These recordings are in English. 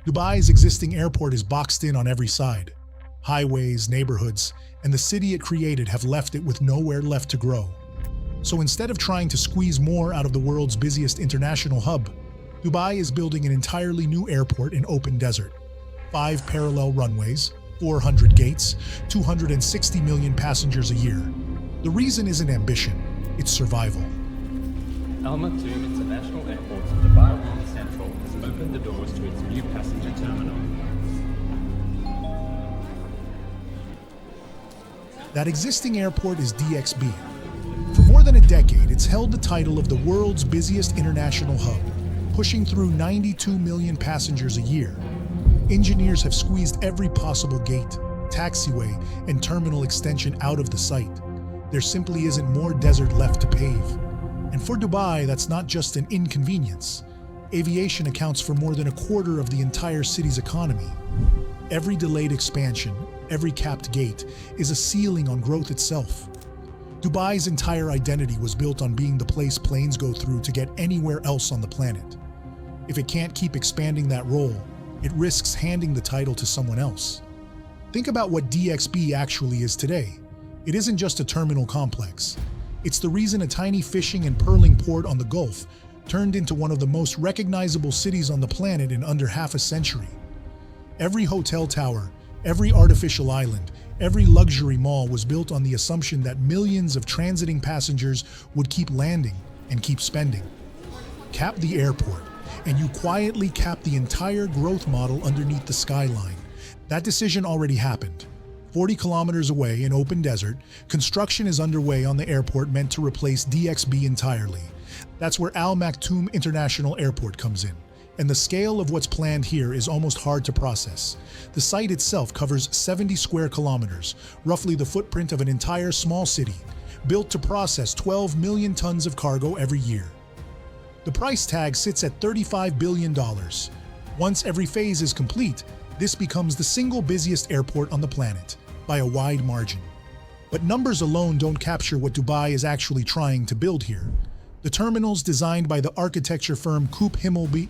Dubai's existing airport is boxed in on every side. Highways, neighborhoods, and the city it created have left it with nowhere left to grow. So instead of trying to squeeze more out of the world's busiest international hub, Dubai is building an entirely new airport in open desert. 5 parallel runways, 400 gates, 260 million passengers a year. The reason isn't ambition, it's survival. Al Maktoum International Airport in Dubai World Central has opened the doors to its new passenger terminal. That existing airport is DXB. For more than a decade, it's held the title of the world's busiest international hub, pushing through 92 million passengers a year. Engineers have squeezed every possible gate, taxiway, and terminal extension out of the site. There simply isn't more desert left to pave. And for Dubai, that's not just an inconvenience. Aviation accounts for more than a quarter of the entire city's economy. Every delayed expansion, every capped gate, is a ceiling on growth itself. Dubai's entire identity was built on being the place planes go through to get anywhere else on the planet. If it can't keep expanding that role, it risks handing the title to someone else. Think about what DXB actually is today. It isn't just a terminal complex. It's the reason a tiny fishing and pearling port on the Gulf turned into one of the most recognizable cities on the planet in under half a century. Every hotel tower, every artificial island, every luxury mall was built on the assumption that millions of transiting passengers would keep landing and keep spending. Cap the airport, and you quietly cap the entire growth model underneath the skyline. That decision already happened. 40 kilometers away in open desert, construction is underway on the airport meant to replace DXB entirely. That's where Al Maktoum International Airport comes in. And the scale of what's planned here is almost hard to process. The site itself covers 70 square kilometers, roughly the footprint of an entire small city, built to process 12 million tons of cargo every year. The price tag sits at $35 billion. Once every phase is complete, this becomes the single busiest airport on the planet, by a wide margin. But numbers alone don't capture what Dubai is actually trying to build here. The terminals designed by the architecture firm Koop Himmelby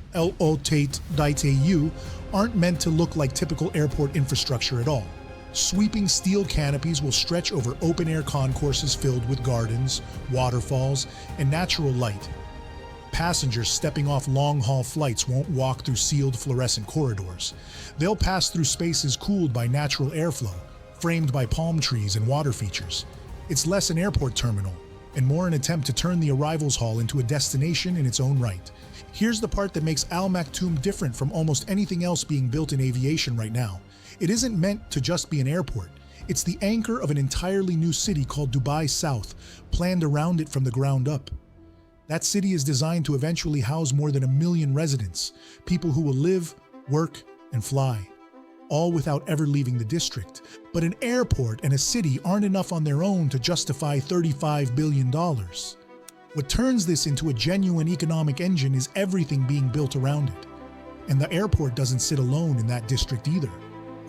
Tate Dite aren't meant to look like typical airport infrastructure at all. Sweeping steel canopies will stretch over open-air concourses filled with gardens, waterfalls, and natural light. Passengers stepping off long-haul flights won't walk through sealed fluorescent corridors. They'll pass through spaces cooled by natural airflow, framed by palm trees and water features. It's less an airport terminal, and more an attempt to turn the arrivals hall into a destination in its own right. Here's the part that makes Al Maktoum different from almost anything else being built in aviation right now. It isn't meant to just be an airport. It's the anchor of an entirely new city called Dubai South, planned around it from the ground up. That city is designed to eventually house more than 1 million residents, people who will live, work, and fly, all without ever leaving the district. But an airport and a city aren't enough on their own to justify $35 billion. What turns this into a genuine economic engine is everything being built around it. And the airport doesn't sit alone in that district either.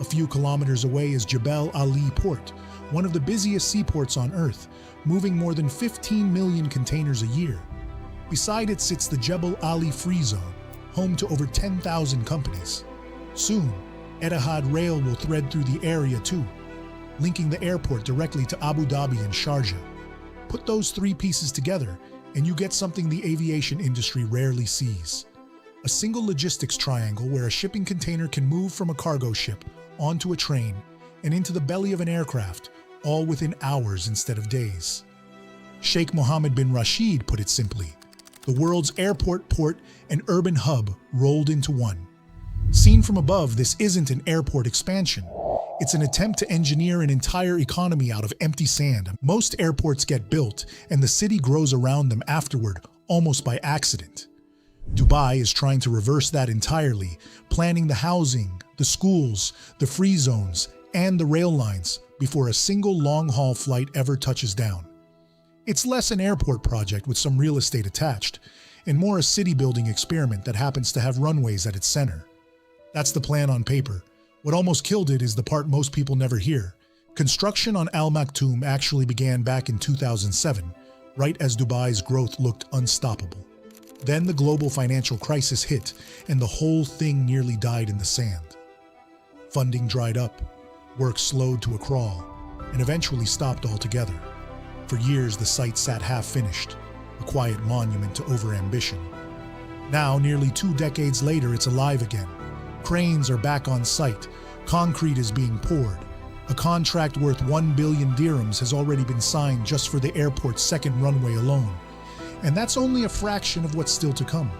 A few kilometers away is Jebel Ali Port, one of the busiest seaports on Earth, moving more than 15 million containers a year. Beside it sits the Jebel Ali Free Zone, home to over 10,000 companies. Soon, Etihad Rail will thread through the area too, linking the airport directly to Abu Dhabi and Sharjah. Put those 3 pieces together, and you get something the aviation industry rarely sees. A single logistics triangle where a shipping container can move from a cargo ship onto a train and into the belly of an aircraft, all within hours instead of days. Sheikh Mohammed bin Rashid put it simply: the world's airport, port, and urban hub rolled into one. Seen from above, this isn't an airport expansion. It's an attempt to engineer an entire economy out of empty sand. Most airports get built, and the city grows around them afterward, almost by accident. Dubai is trying to reverse that entirely, planning the housing, the schools, the free zones, and the rail lines before a single long-haul flight ever touches down. It's less an airport project with some real estate attached, and more a city-building experiment that happens to have runways at its center. That's the plan on paper. What almost killed it is the part most people never hear. Construction on Al Maktoum actually began back in 2007, right as Dubai's growth looked unstoppable. Then the global financial crisis hit, and the whole thing nearly died in the sand. Funding dried up, work slowed to a crawl, and eventually stopped altogether. For years, the site sat half-finished, a quiet monument to overambition. Now, nearly 2 decades later, it's alive again. Cranes are back on site, concrete is being poured. A contract worth 1 billion dirhams has already been signed just for the airport's second runway alone. And that's only a fraction of what's still to come.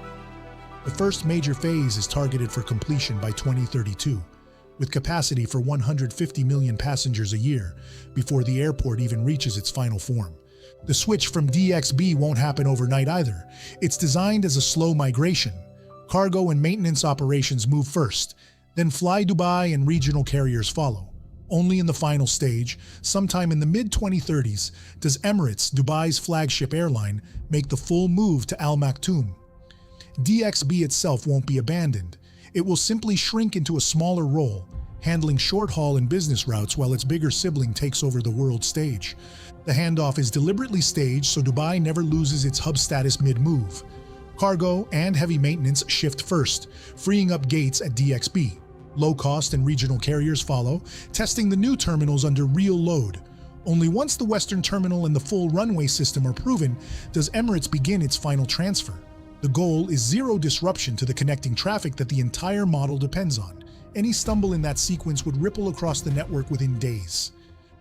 The first major phase is targeted for completion by 2032, with capacity for 150 million passengers a year before the airport even reaches its final form. The switch from DXB won't happen overnight either. It's designed as a slow migration. Cargo and maintenance operations move first, then Fly Dubai and regional carriers follow. Only in the final stage, sometime in the mid-2030s, does Emirates, Dubai's flagship airline, make the full move to Al Maktoum. DXB itself won't be abandoned. It will simply shrink into a smaller role, handling short-haul and business routes while its bigger sibling takes over the world stage. The handoff is deliberately staged so Dubai never loses its hub status mid-move. Cargo and heavy maintenance shift first, freeing up gates at DXB. Low-cost and regional carriers follow, testing the new terminals under real load. Only once the Western Terminal and the full runway system are proven does Emirates begin its final transfer. The goal is zero disruption to the connecting traffic that the entire model depends on. Any stumble in that sequence would ripple across the network within days.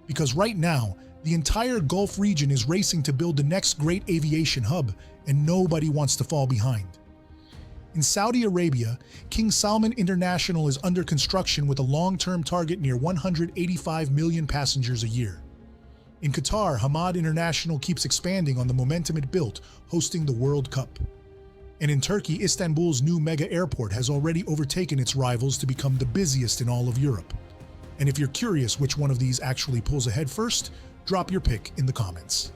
Because right now, the entire Gulf region is racing to build the next great aviation hub, and nobody wants to fall behind. In Saudi Arabia, King Salman International is under construction with a long-term target near 185 million passengers a year. In Qatar, Hamad International keeps expanding on the momentum it built, hosting the World Cup. And in Turkey, Istanbul's new mega airport has already overtaken its rivals to become the busiest in all of Europe. And if you're curious which one of these actually pulls ahead first, drop your pick in the comments.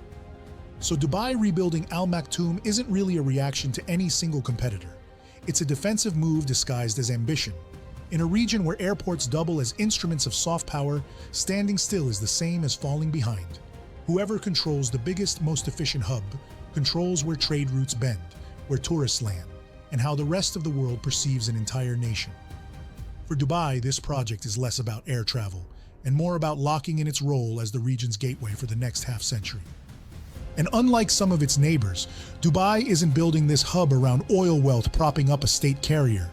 So Dubai rebuilding Al Maktoum isn't really a reaction to any single competitor. It's a defensive move disguised as ambition. In a region where airports double as instruments of soft power, standing still is the same as falling behind. Whoever controls the biggest, most efficient hub controls where trade routes bend, where tourists land, and how the rest of the world perceives an entire nation. For Dubai, this project is less about air travel and more about locking in its role as the region's gateway for the next half-century. And unlike some of its neighbors, Dubai isn't building this hub around oil wealth propping up a state carrier.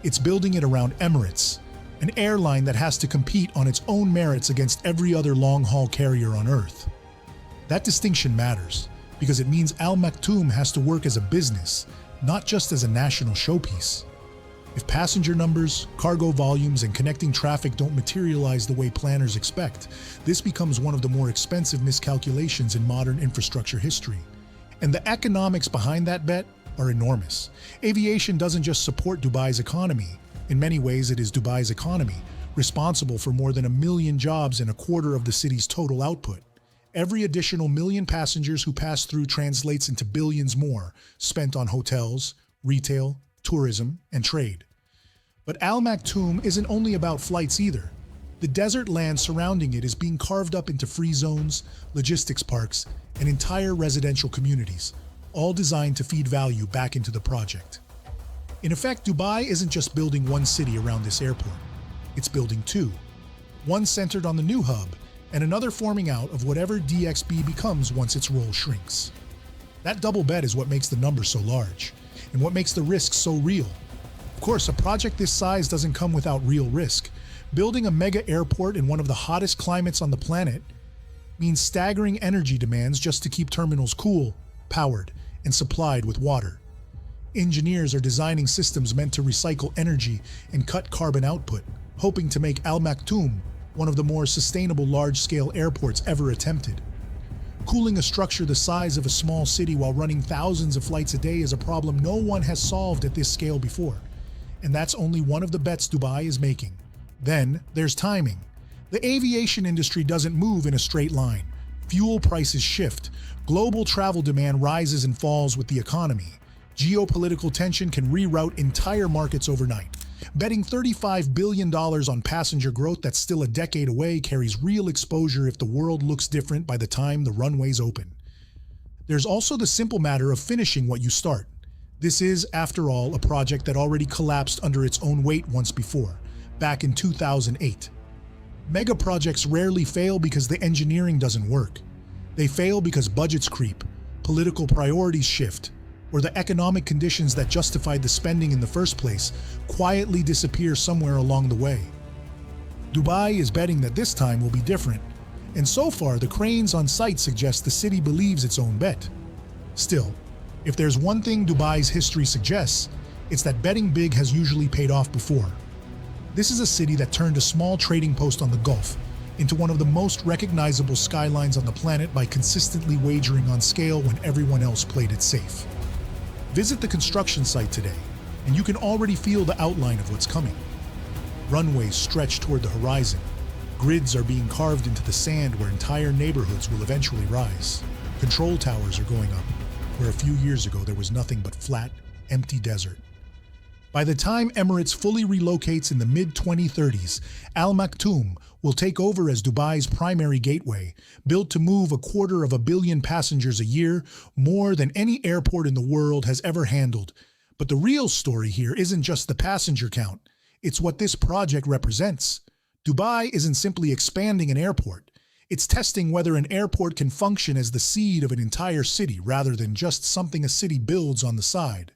It's building it around Emirates, an airline that has to compete on its own merits against every other long-haul carrier on Earth. That distinction matters, because it means Al Maktoum has to work as a business, not just as a national showpiece. If passenger numbers, cargo volumes, and connecting traffic don't materialize the way planners expect, this becomes one of the more expensive miscalculations in modern infrastructure history. And the economics behind that bet are enormous. Aviation doesn't just support Dubai's economy. In many ways, it is Dubai's economy, responsible for more than 1 million jobs and a quarter of the city's total output. Every additional million passengers who pass through translates into billions more, spent on hotels, retail, tourism, and trade. But Al Maktoum isn't only about flights either. The desert land surrounding it is being carved up into free zones, logistics parks, and entire residential communities, all designed to feed value back into the project. In effect, Dubai isn't just building one city around this airport. It's building two. One centered on the new hub, and another forming out of whatever DXB becomes once its role shrinks. That double bet is what makes the numbers so large, and what makes the risk so real. Of course, a project this size doesn't come without real risk. Building a mega airport in one of the hottest climates on the planet means staggering energy demands just to keep terminals cool, powered, and supplied with water. Engineers are designing systems meant to recycle energy and cut carbon output, hoping to make Al Maktoum one of the more sustainable large-scale airports ever attempted. Cooling a structure the size of a small city while running thousands of flights a day is a problem no one has solved at this scale before. And that's only one of the bets Dubai is making. Then there's timing. The aviation industry doesn't move in a straight line. Fuel prices shift. Global travel demand rises and falls with the economy. Geopolitical tension can reroute entire markets overnight. Betting $35 billion on passenger growth that's still a decade away carries real exposure if the world looks different by the time the runways open. There's also the simple matter of finishing what you start. This is, after all, a project that already collapsed under its own weight once before, back in 2008. Mega projects rarely fail because the engineering doesn't work. They fail because budgets creep, political priorities shift, or the economic conditions that justified the spending in the first place quietly disappear somewhere along the way. Dubai is betting that this time will be different, and so far the cranes on site suggest the city believes its own bet. Still, if there's one thing Dubai's history suggests, it's that betting big has usually paid off before. This is a city that turned a small trading post on the Gulf into one of the most recognizable skylines on the planet by consistently wagering on scale when everyone else played it safe. Visit the construction site today, and you can already feel the outline of what's coming. Runways stretch toward the horizon. Grids are being carved into the sand where entire neighborhoods will eventually rise. Control towers are going up, where a few years ago there was nothing but flat, empty desert. By the time Emirates fully relocates in the mid-2030s, Al Maktoum will take over as Dubai's primary gateway, built to move 250 million passengers a year, more than any airport in the world has ever handled. But the real story here isn't just the passenger count, it's what this project represents. Dubai isn't simply expanding an airport, it's testing whether an airport can function as the seed of an entire city rather than just something a city builds on the side.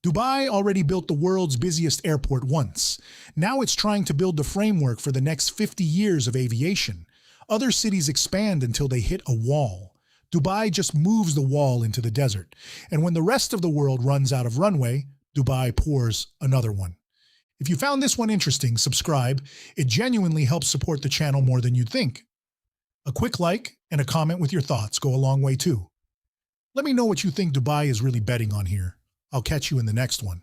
Dubai already built the world's busiest airport once. Now it's trying to build the framework for the next 50 years of aviation. Other cities expand until they hit a wall. Dubai just moves the wall into the desert. And when the rest of the world runs out of runway, Dubai pours another one. If you found this one interesting, subscribe. It genuinely helps support the channel more than you'd think. A quick like and a comment with your thoughts go a long way too. Let me know what you think Dubai is really betting on here. I'll catch you in the next one.